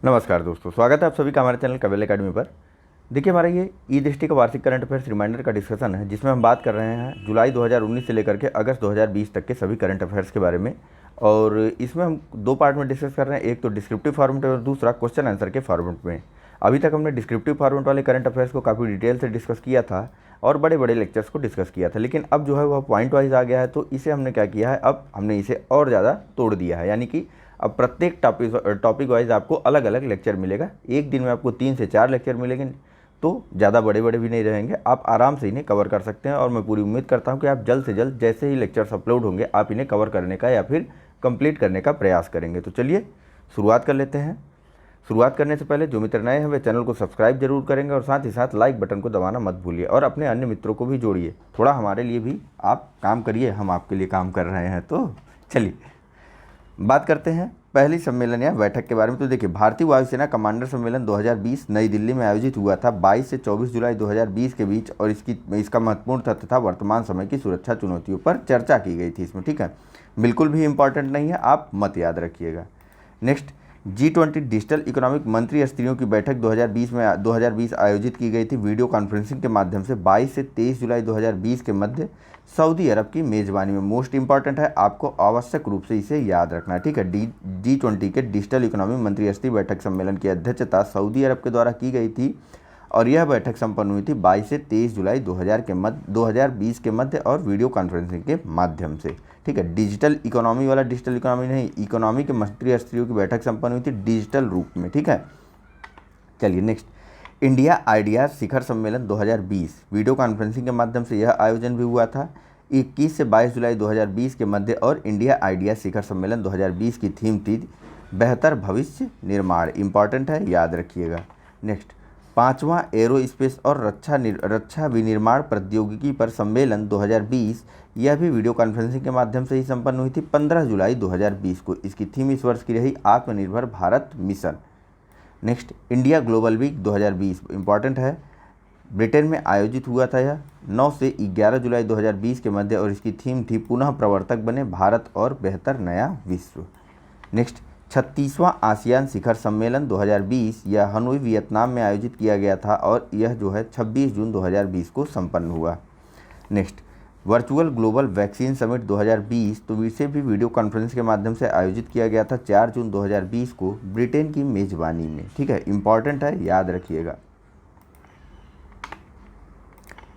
नमस्कार दोस्तों, स्वागत है आप सभी का हमारे चैनल कवेल एकेडमी पर। देखिए, हमारा ये ई दृष्टि का वार्षिक करंट अफेयर्स रिमाइंडर का डिस्कशन है, जिसमें हम बात कर रहे हैं जुलाई 2019 से लेकर के अगस्त 2020 तक के सभी करंट अफेयर्स के बारे में। और इसमें हम दो पार्ट में डिस्कस कर रहे हैं, एक तो डिस्क्रिप्टिव फॉर्मेट और दूसरा क्वेश्चन आंसर के फॉर्मेट में। अभी तक हमने डिस्क्रिप्टिव फॉर्मेट वाले करंट अफेयर्स को काफ़ी डिटेल से डिस्कस किया था और बड़े बड़े लेक्चर्स को डिस्कस किया था, लेकिन अब जो है वह पॉइंट वाइज आ गया है। तो इसे हमने क्या किया है, अब हमने इसे और ज़्यादा तोड़ दिया है, यानी कि अब प्रत्येक टॉपिक वाइज आपको अलग अलग लेक्चर मिलेगा। एक दिन में आपको 3 से 4 लेक्चर मिलेंगे, तो ज़्यादा बड़े बड़े भी नहीं रहेंगे, आप आराम से इन्हें कवर कर सकते हैं। और मैं पूरी उम्मीद करता हूं कि आप जल्द से जल्द जैसे ही लेक्चर्स अपलोड होंगे आप इन्हें कवर करने का या फिर कंप्लीट करने का प्रयास करेंगे। तो चलिए शुरुआत कर लेते हैं। शुरुआत करने से पहले जो मित्र नए हैं वे चैनल को सब्सक्राइब जरूर करेंगे और साथ ही साथ लाइक बटन को दबाना मत भूलिए और अपने अन्य मित्रों को भी जोड़िए। थोड़ा हमारे लिए भी आप काम करिए, हम आपके लिए काम कर रहे हैं। तो चलिए बात करते हैं पहली सम्मेलन या बैठक के बारे में। तो देखिए, भारतीय वायुसेना कमांडर सम्मेलन 2020 नई दिल्ली में आयोजित हुआ था 22 से 24 जुलाई 2020 के बीच। और इसका महत्वपूर्ण तथ्य था वर्तमान समय की सुरक्षा चुनौतियों पर चर्चा की गई थी इसमें। ठीक है, बिल्कुल भी इंपॉर्टेंट नहीं है, आप मत याद रखिएगा। नेक्स्ट, G20 डिजिटल इकोनॉमिक मंत्री स्तरीयों की बैठक 2020 आयोजित की गई थी वीडियो कॉन्फ्रेंसिंग के माध्यम से 22 से 23 जुलाई 2020 के मध्य सऊदी अरब की मेज़बानी में। मोस्ट इंपॉर्टेंट है, आपको आवश्यक रूप से इसे याद रखना है। ठीक है, G20 के डिजिटल इकोनॉमिक मंत्री स्तरीय बैठक सम्मेलन की अध्यक्षता सऊदी अरब के द्वारा की गई थी और यह बैठक संपन्न हुई थी 22 से 23 जुलाई 2020 के मध्य और वीडियो कॉन्फ्रेंसिंग के माध्यम से। ठीक है, डिजिटल इकोनॉमी वाला डिजिटल इकोनॉमी नहीं, इकोनॉमी के मंत्री स्तरीयों की बैठक संपन्न हुई थी डिजिटल रूप में। ठीक है, चलिए नेक्स्ट, इंडिया आइडिया शिखर सम्मेलन 2020 वीडियो कॉन्फ्रेंसिंग के माध्यम से यह आयोजन भी हुआ था 21 से 22 जुलाई 2020 के मध्य। और इंडिया आइडिया शिखर सम्मेलन 2020 की थीम थी बेहतर भविष्य निर्माण। इंपॉर्टेंट है, याद रखिएगा। नेक्स्ट, 5वां एरोस्पेस और रक्षा विनिर्माण प्रौद्योगिकी पर सम्मेलन 2020 यह भी वीडियो कॉन्फ्रेंसिंग के माध्यम से ही संपन्न हुई थी 15 जुलाई 2020 को। इसकी थीम इस वर्ष की रही आत्मनिर्भर Bharat mission. Next, India global week 2020 important है, ब्रिटेन में आयोजित हुआ था यह 9 से 11 जुलाई 2020 के मध्य और इसकी थीम थी पुनः प्रवर्तक बने भारत और बेहतर नया विश्व। नेक्स्ट, 36वां आसियान शिखर सम्मेलन 2020 यह हनोई वियतनाम में आयोजित किया गया था और यह जो है 26 जून 2020 को संपन्न हुआ। Next, virtual global vaccine summit 2020 तो इसे भी वीडियो कॉन्फ्रेंस के माध्यम से आयोजित किया गया था 4 जून 2020 को ब्रिटेन की मेजबानी में। ठीक है, इंपॉर्टेंट है, याद रखिएगा।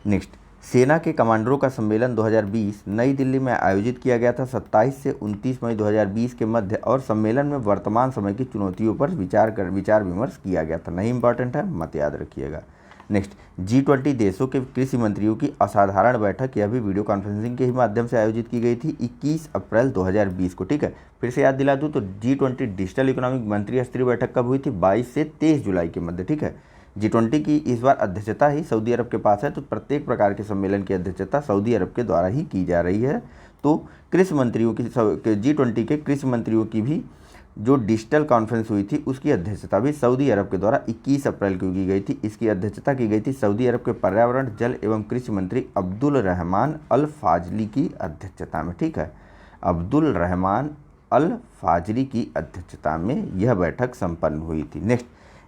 नेक्स्ट, सेना के कमांडरों का सम्मेलन 2020 नई दिल्ली में आयोजित किया गया था 27 से 29 मई 2020 के मध्य और सम्मेलन में वर्तमान समय की चुनौतियों पर विचार विमर्श किया गया था। नहीं इंपॉर्टेंट है, मत याद रखिएगा। नेक्स्ट, G20 देशों के कृषि मंत्रियों की असाधारण बैठक यह भी वीडियो कॉन्फ्रेंसिंग के ही माध्यम से आयोजित की गई थी 21 अप्रैल 2020 को। ठीक है, फिर से याद दिला दूँ तो G20 डिजिटल इकोनॉमिक मंत्री स्तरीय बैठक कब हुई थी, 22 से 23 जुलाई के मध्य। ठीक है, G20 की इस बार अध्यक्षता ही सऊदी अरब के पास है, तो प्रत्येक प्रकार के सम्मेलन की अध्यक्षता सऊदी अरब के द्वारा ही की जा रही है। तो कृषि मंत्रियों की G20 के कृषि मंत्रियों की भी जो डिजिटल कॉन्फ्रेंस हुई थी उसकी अध्यक्षता भी सऊदी अरब के द्वारा 21 अप्रैल को की गई थी। इसकी अध्यक्षता की गई थी सऊदी अरब के पर्यावरण जल एवं कृषि मंत्री अब्दुल रहमान अल फाजली की अध्यक्षता में। ठीक है, अब्दुल रहमान अल फाजली की अध्यक्षता में यह बैठक संपन्न हुई थी। नेक्स्ट,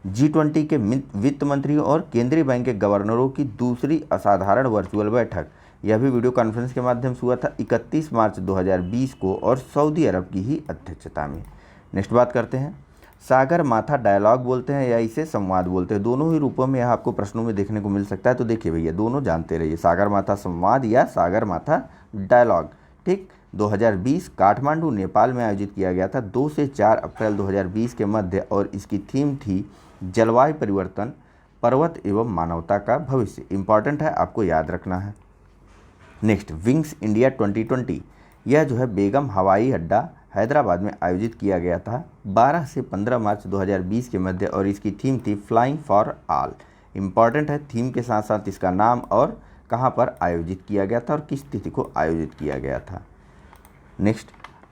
G20 के वित्त मंत्रियों और केंद्रीय बैंक के गवर्नरों की दूसरी असाधारण वर्चुअल बैठक यह भी वीडियो कॉन्फ्रेंस के माध्यम से हुआ था 31 मार्च 2020 को और सऊदी अरब की ही अध्यक्षता में। नेक्स्ट बात करते हैं, सागर माथा डायलॉग बोलते हैं या इसे संवाद बोलते हैं, दोनों ही रूपों में यह आपको प्रश्नों में देखने को मिल सकता है। तो देखिए भैया, दोनों जानते रहिए, सागर माथा संवाद या सागर माथा डायलॉग। ठीक, 2020 काठमांडू नेपाल में आयोजित किया गया था 2 से 4 अप्रैल 2020 के मध्य और इसकी थीम थी जलवायु परिवर्तन, पर्वत एवं मानवता का भविष्य। इंपॉर्टेंट है, आपको याद रखना है। नेक्स्ट, विंग्स इंडिया 2020 यह जो है बेगम हवाई अड्डा हैदराबाद में आयोजित किया गया था 12 से 15 मार्च 2020 के मध्य और इसकी थीम थी फ्लाइंग फॉर ऑल। इंपॉर्टेंट है, थीम के साथ साथ इसका नाम और कहाँ पर आयोजित किया गया था और किस तिथि को आयोजित किया गया था। नेक्स्ट,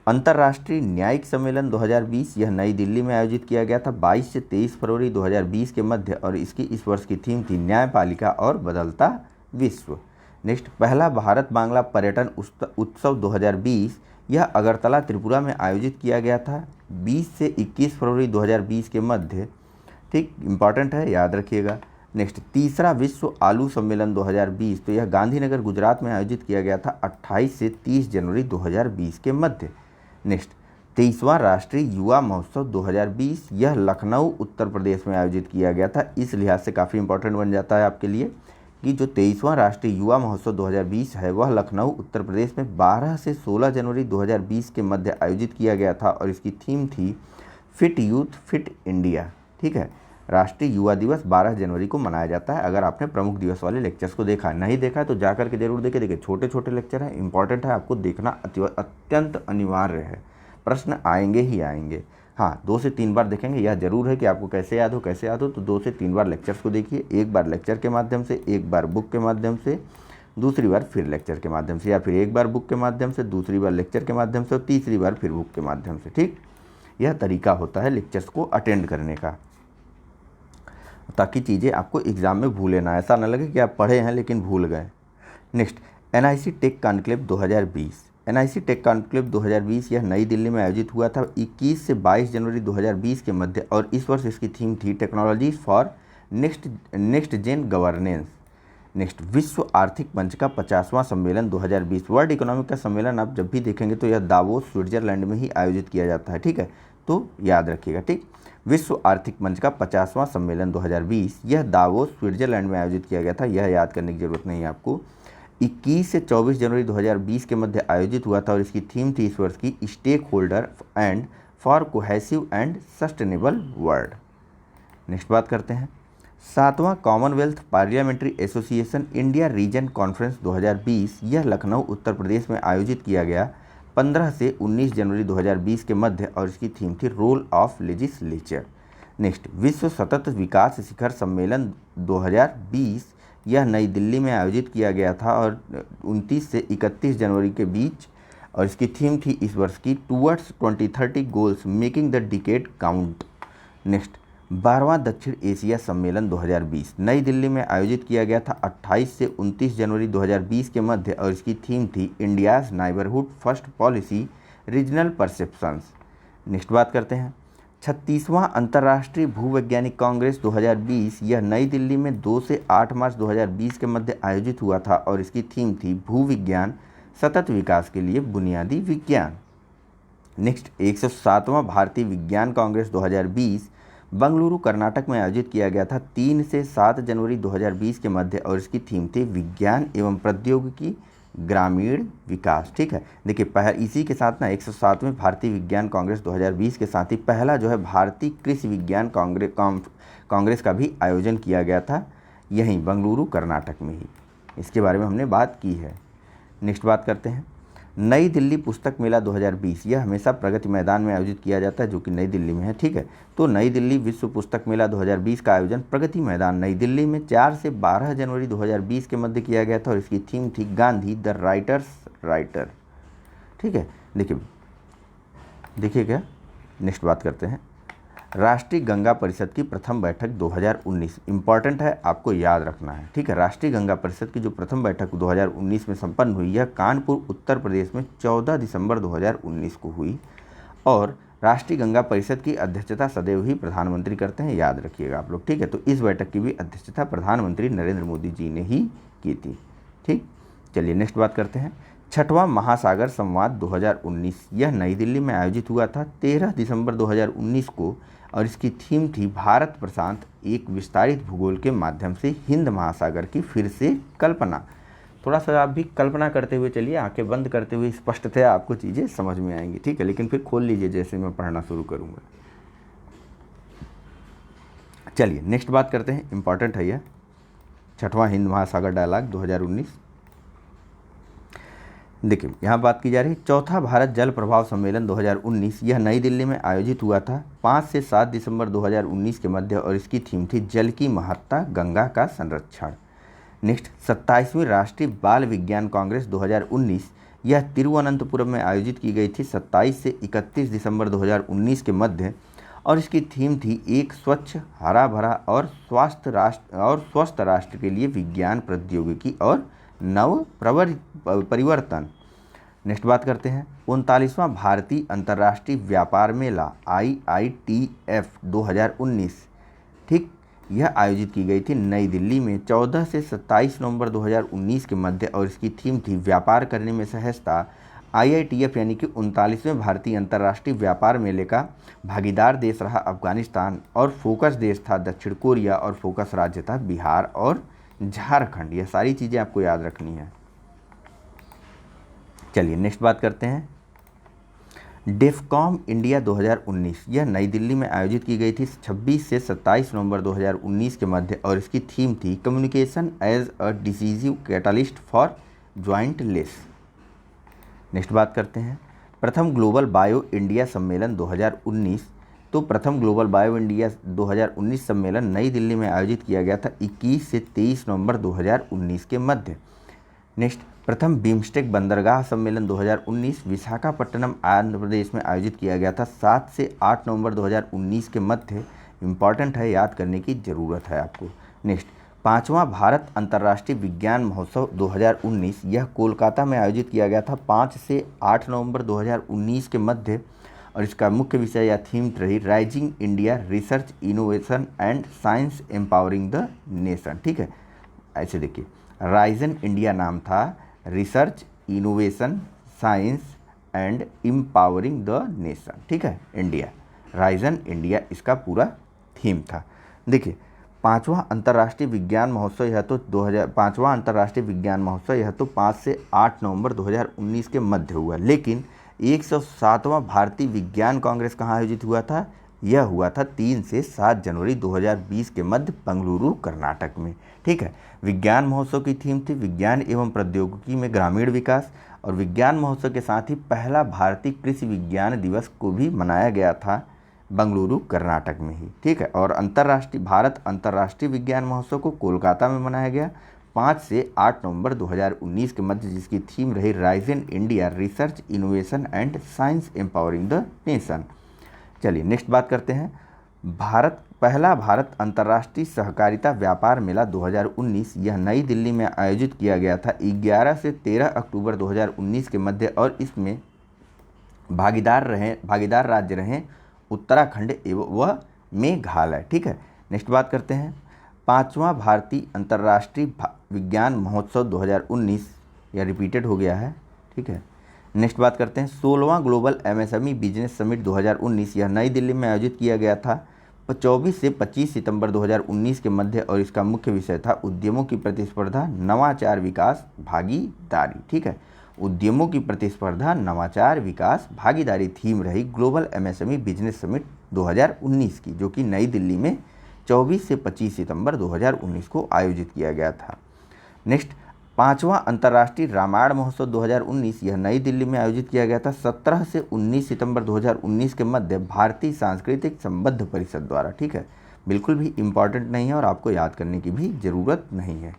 अंतर्राष्ट्रीय न्यायिक सम्मेलन 2020 यह नई दिल्ली में आयोजित किया गया था 22 से 23 फरवरी 2020 के मध्य और इसकी इस वर्ष की थीम थी न्यायपालिका और बदलता विश्व। नेक्स्ट, पहला भारत बांग्ला पर्यटन उत्सव 2020 यह अगरतला त्रिपुरा में आयोजित किया गया था 20 से 21 फरवरी 2020 के मध्य, ठीक, इंपॉर्टेंट है, याद रखिएगा। नेक्स्ट, तीसरा विश्व आलू सम्मेलन 2020, तो यह गांधीनगर गुजरात में आयोजित किया गया था 28 से 30 जनवरी 2020 के मध्य। नेक्स्ट, 23वां राष्ट्रीय युवा महोत्सव 2020, यह लखनऊ उत्तर प्रदेश में आयोजित किया गया था। इस लिहाज से काफ़ी इंपॉर्टेंट बन जाता है आपके लिए कि जो 23वां राष्ट्रीय युवा महोत्सव 2020 है वह लखनऊ उत्तर प्रदेश में 12 से 16 जनवरी 2020 के मध्य आयोजित किया गया था और इसकी थीम थी फिट यूथ फिट इंडिया। ठीक है, राष्ट्रीय युवा दिवस 12 जनवरी को मनाया जाता है। अगर आपने प्रमुख दिवस वाले लेक्चर्स को देखा नहीं देखा है तो जा करके जरूर देखें। देखिए छोटे छोटे लेक्चर हैं, इंपॉर्टेंट है, आपको देखना अत्यंत अनिवार्य है, प्रश्न आएंगे ही आएंगे। हाँ, 2 से 3 बार देखेंगे, यह जरूर है कि आपको कैसे याद हो तो 2 से 3 बार लेक्चर्स को देखिए, एक बार लेक्चर के माध्यम से, एक बार बुक के माध्यम से, दूसरी बार फिर लेक्चर के माध्यम से, या फिर एक बार बुक के माध्यम से, दूसरी बार लेक्चर के माध्यम से और तीसरी बार फिर बुक के माध्यम से। ठीक, यह तरीका होता है लेक्चर्स को अटेंड करने का, ताकि चीज़ें आपको एग्ज़ाम में भूले ना, ऐसा ना लगे कि आप पढ़े हैं लेकिन भूल गए। Next, NIC tech conclave 2020। NIC tech conclave 2020 यह नई दिल्ली में आयोजित हुआ था 21 से 22 जनवरी 2020 के मध्य और इस वर्ष इसकी थीम थी technologies for next gen governance. Next, विश्व आर्थिक मंच का 50वां सम्मेलन 2020। वर्ल्ड इकोनॉमिक का सम्मेलन आप जब भी देखेंगे तो यह दावोस स्विट्जरलैंड में ही आयोजित किया जाता है। ठीक है, तो याद रखिएगा। ठीक, विश्व आर्थिक मंच का 50वां सम्मेलन 2020 यह दावोस स्विट्जरलैंड में आयोजित किया गया था। यह याद करने की जरूरत नहीं है आपको। 21 से 24 जनवरी 2020 के मध्य आयोजित हुआ था और इसकी थीम थी इस वर्ष की stakeholder and for cohesive and sustainable world. Next बात करते हैं 7वां Commonwealth parliamentary association India region conference 2020, यह लखनऊ उत्तर प्रदेश में आयोजित किया गया 15 से 19 जनवरी 2020 के मध्य और इसकी थीम थी रोल ऑफ लेजिस्लेचर। नेक्स्ट, विश्व सतत विकास शिखर सम्मेलन 2020, यह नई दिल्ली में आयोजित किया गया था और 29 से 31 जनवरी के बीच और इसकी थीम थी इस वर्ष की towards 2030 goals making the decade count. Next, 12वां दक्षिण एशिया सम्मेलन 2020 नई दिल्ली में आयोजित किया गया था 28 से 29 जनवरी 2020 के मध्य और इसकी थीम थी India's neighbourhood first policy regional perceptions. Next बात करते हैं 36वां अंतर्राष्ट्रीय भूवैज्ञानिक कांग्रेस 2020, यह नई दिल्ली में 2 से 8 मार्च 2020 के मध्य आयोजित हुआ था और इसकी थीम थी भूविज्ञान सतत विकास के लिए बुनियादी विज्ञान। नेक्स्ट, 107वां भारतीय विज्ञान कांग्रेस 2020 बंगलुरु कर्नाटक में आयोजित किया गया था 3 से 7 जनवरी 2020 के मध्य और इसकी थीम थी विज्ञान एवं प्रौद्योगिकी ग्रामीण विकास। ठीक है, देखिए इसी के साथ ना 107वें भारतीय विज्ञान कांग्रेस 2020 के साथ ही पहला जो है भारतीय कृषि विज्ञान कांग्रेस का भी आयोजन किया गया था यहीं बंगलुरु कर्नाटक में ही। इसके बारे में हमने बात की है। नेक्स्ट बात करते हैं नई दिल्ली पुस्तक मेला 2020, यह हमेशा प्रगति मैदान में आयोजित किया जाता है जो कि नई दिल्ली में है। ठीक है, तो नई दिल्ली विश्व पुस्तक मेला 2020 का आयोजन प्रगति मैदान नई दिल्ली में 4 से 12 जनवरी 2020 के मध्य किया गया था और इसकी थीम थी गांधी द राइटर्स राइटर। ठीक है, देखिए क्या, नेक्स्ट बात करते हैं राष्ट्रीय गंगा परिषद की प्रथम बैठक 2019, इंपॉर्टेंट है, आपको याद रखना है। ठीक है, राष्ट्रीय गंगा परिषद की जो प्रथम बैठक 2019 में संपन्न हुई यह कानपुर उत्तर प्रदेश में 14 दिसंबर 2019 को हुई और राष्ट्रीय गंगा परिषद की अध्यक्षता सदैव ही प्रधानमंत्री करते हैं, याद रखिएगा आप लोग। ठीक है, तो इस बैठक की भी अध्यक्षता प्रधानमंत्री नरेंद्र मोदी जी ने ही की थी। ठीक, चलिए नेक्स्ट बात करते हैं 6वां महासागर संवाद 2019, यह नई दिल्ली में आयोजित हुआ था 13 दिसंबर 2019 को और इसकी थीम थी भारत प्रशांत एक विस्तारित भूगोल के माध्यम से हिंद महासागर की फिर से कल्पना। थोड़ा सा आप भी कल्पना करते हुए चलिए, आंखें बंद करते हुए, स्पष्टतया आपको चीज़ें समझ में आएंगी। ठीक है, लेकिन फिर खोल लीजिए जैसे मैं पढ़ना शुरू करूँगा। चलिए नेक्स्ट बात करते हैं, इंपॉर्टेंट है यह 6वां हिंद महासागर डायलॉग 2019। देखिए यहाँ बात की जा रही है चौथा भारत जल प्रभाव सम्मेलन 2019, यह नई दिल्ली में आयोजित हुआ था 5 से 7 दिसंबर 2019 के मध्य और इसकी थीम थी जल की महत्ता गंगा का संरक्षण। नेक्स्ट 27वीं राष्ट्रीय बाल विज्ञान कांग्रेस 2019, यह तिरुवनंतपुरम में आयोजित की गई थी 27 से 31 दिसंबर 2019 के मध्य और इसकी थीम थी एक स्वच्छ हरा भरा और स्वस्थ राष्ट्र के लिए विज्ञान प्रौद्योगिकी और नव परिवर्तन। नेक्स्ट बात करते हैं 39वां भारतीय अंतर्राष्ट्रीय व्यापार मेला IITF 2019, ठीक, यह आयोजित की गई थी नई दिल्ली में 14 से 27 नवंबर 2019 के मध्य और इसकी थीम थी व्यापार करने में सहजता। IITF यानी कि 39वें भारतीय अंतर्राष्ट्रीय व्यापार मेले का भागीदार देश रहा अफगानिस्तान और फोकस देश था दक्षिण कोरिया और फोकस राज्य था बिहार और झारखंड। यह सारी चीज़ें आपको याद रखनी है। चलिए नेक्स्ट बात करते हैं डेफकॉम इंडिया 2019, यह नई दिल्ली में आयोजित की गई थी 26 से 27 नवंबर 2019 के मध्य और इसकी थीम थी communication as a decisive catalyst for jointness. Next बात करते हैं प्रथम ग्लोबल बायो इंडिया सम्मेलन 2019, तो प्रथम ग्लोबल बायो इंडिया 2019 सम्मेलन नई दिल्ली में आयोजित किया गया था 21 से 23 नवंबर 2019 के मध्य। नेक्स्ट प्रथम बिम्स्टेक बंदरगाह सम्मेलन 2019 विशाखापट्टनम आंध्र प्रदेश में आयोजित किया गया था 7 से 8 नवंबर 2019 के मध्य। इम्पॉर्टेंट है, याद करने की ज़रूरत है आपको। नेक्स्ट 5वां भारत अंतर्राष्ट्रीय विज्ञान महोत्सव 2019, यह कोलकाता में आयोजित किया गया था 5 से 8 नवंबर 2019 के मध्य और इसका मुख्य विषय या थीम रही rising India research innovation and science empowering the nation. ठीक है, ऐसे देखिए राइजन इंडिया नाम था, research innovation science and empowering the nation. ठीक है, इंडिया, राइजन इंडिया इसका पूरा थीम था। देखिए 5वां अंतर्राष्ट्रीय विज्ञान महोत्सव यह तो 5वां अंतर्राष्ट्रीय विज्ञान महोत्सव यह तो 5 से 8 नवंबर 2019 के मध्य हुआ, लेकिन 107वां भारतीय विज्ञान कांग्रेस कहाँ आयोजित हुआ था? यह हुआ था 3 से 7 जनवरी 2020 के मध्य बेंगलुरु कर्नाटक में। ठीक है, विज्ञान महोत्सव की थीम थी विज्ञान एवं प्रौद्योगिकी में ग्रामीण विकास और विज्ञान महोत्सव के साथ ही पहला भारतीय कृषि विज्ञान दिवस को भी मनाया गया था बेंगलुरु कर्नाटक में ही। ठीक है, और भारत अंतर्राष्ट्रीय विज्ञान महोत्सव को कोलकाता में मनाया गया 5 से 8 नवंबर 2019 के मध्य, जिसकी थीम रही rising India research innovation and science empowering the nation. चलिए नेक्स्ट बात करते हैं पहला भारत अंतर्राष्ट्रीय सहकारिता व्यापार मेला 2019, यह नई दिल्ली में आयोजित किया गया था 11 से 13 अक्टूबर 2019 के मध्य और इसमें भागीदार राज्य रहे उत्तराखंड एवं मेघालय। ठीक है, नेक्स्ट बात करते हैं 5वां भारतीय अंतर्राष्ट्रीय विज्ञान महोत्सव 2019, यह रिपीटेड हो गया है। ठीक है, नेक्स्ट बात करते हैं 16वां ग्लोबल MSME बिजनेस समिट 2019, यह नई दिल्ली में आयोजित किया गया था 24 से 25 सितंबर 2019 के मध्य और इसका मुख्य विषय था उद्यमों की प्रतिस्पर्धा नवाचार विकास भागीदारी। ठीक है, उद्यमों की प्रतिस्पर्धा नवाचार विकास भागीदारी थीम रही ग्लोबल MSME बिजनेस समिट 2019 की, जो कि नई दिल्ली में 24 से 25 सितंबर 2019 को आयोजित किया गया था। नेक्स्ट 5वां अंतर्राष्ट्रीय रामायण महोत्सव 2019, यह नई दिल्ली में आयोजित किया गया था 17 से 19 सितंबर 2019 के मध्य भारतीय सांस्कृतिक संबंध परिषद द्वारा। ठीक है, बिल्कुल भी इम्पॉर्टेंट नहीं है और आपको याद करने की भी ज़रूरत नहीं है।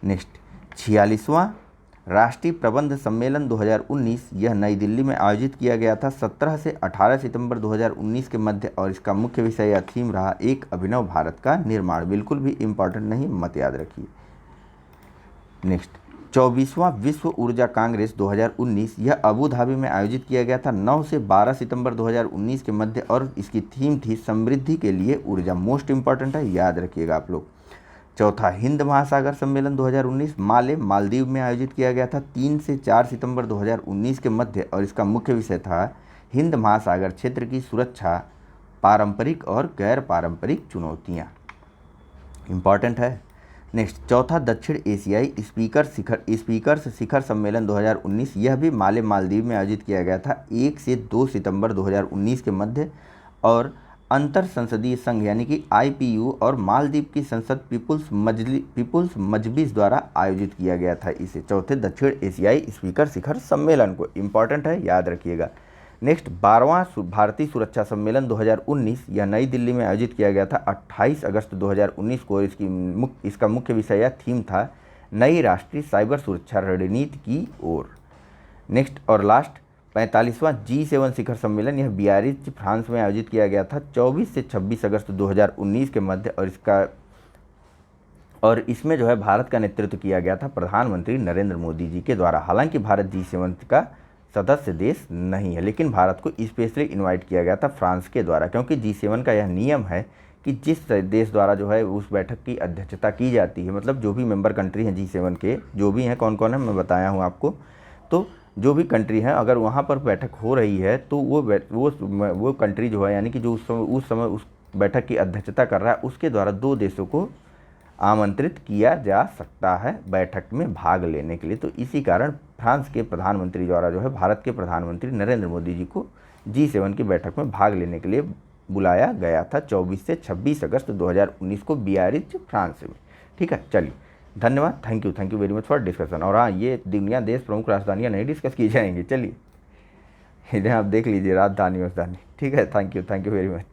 नेक्स्ट 46वां राष्ट्रीय प्रबंध सम्मेलन 2019, यह नई दिल्ली में आयोजित किया गया था 17 से 18 सितंबर 2019 के मध्य और इसका मुख्य विषय या थीम रहा एक अभिनव भारत का निर्माण। बिल्कुल भी इम्पॉर्टेंट नहीं, मत याद रखिए। नेक्स्ट 24वां विश्व ऊर्जा कांग्रेस 2019, यह अबू धाबी में आयोजित किया गया था 9 से 12 सितंबर 2019 के मध्य और इसकी थीम थी समृद्धि के लिए ऊर्जा। मोस्ट इंपॉर्टेंट है, याद रखिएगा आप लोग। चौथा हिंद महासागर सम्मेलन 2019 मालदीव में आयोजित किया गया था 3 से 4 सितंबर 2019 के मध्य और इसका मुख्य विषय था हिंद महासागर क्षेत्र की सुरक्षा, पारंपरिक और गैर पारंपरिक चुनौतियाँ। इम्पॉर्टेंट है। नेक्स्ट चौथा दक्षिण एशियाई स्पीकर्स शिखर सम्मेलन 2019, यह भी मालदीव में आयोजित किया गया था 1 से 2 सितंबर 2019 के मध्य और अंतर संसदीय संघ यानी कि IPU और मालदीव की संसद पीपुल्स मजलिस द्वारा आयोजित किया गया था इसे चौथे दक्षिण एशियाई स्पीकर शिखर सम्मेलन को। इम्पॉर्टेंट है, याद रखिएगा। नेक्स्ट 12वां भारतीय सुरक्षा सम्मेलन 2019, यह नई दिल्ली में आयोजित किया गया था 28 अगस्त 2019 को। इसका मुख्य विषय या थीम था नई राष्ट्रीय साइबर सुरक्षा रणनीति की ओर। नेक्स्ट और लास्ट 45वां G7 शिखर सम्मेलन, यह बियारित्ज फ्रांस में आयोजित किया गया था 24 से 26 अगस्त 2019 के मध्य और इसमें जो है भारत का नेतृत्व किया गया था प्रधानमंत्री नरेंद्र मोदी जी के द्वारा। हालांकि भारत G7 का सदस्य देश नहीं है, लेकिन भारत को स्पेशली इनवाइट किया गया था फ्रांस के द्वारा, क्योंकि G7 का यह नियम है कि जिस देश द्वारा जो है उस बैठक की अध्यक्षता की जाती है, मतलब जो भी मेंबर कंट्री हैं G7 के, जो भी हैं, कौन कौन है मैं बताया हूँ आपको, तो जो भी कंट्री हैं अगर वहाँ पर बैठक हो रही है तो वो कंट्री जो है, यानी कि जो उस समय उस बैठक की अध्यक्षता कर रहा है, उसके द्वारा 2 देशों को आमंत्रित किया जा सकता है बैठक में भाग लेने के लिए। तो इसी कारण फ्रांस के प्रधानमंत्री द्वारा जो है भारत के प्रधानमंत्री नरेंद्र मोदी जी को G7 की बैठक में भाग लेने के लिए बुलाया गया था 24 से 26 अगस्त 2019 को बियारित्ज, फ्रांस में। ठीक है, चलिए, धन्यवाद, thank you very much for discussion. और हाँ, ये दुनिया देश प्रमुख राजधानियाँ नहीं डिस्कस की जाएंगी, चलिए इन्हें आप देख लीजिए, राजधानी। ठीक है, थैंक यू वेरी मच।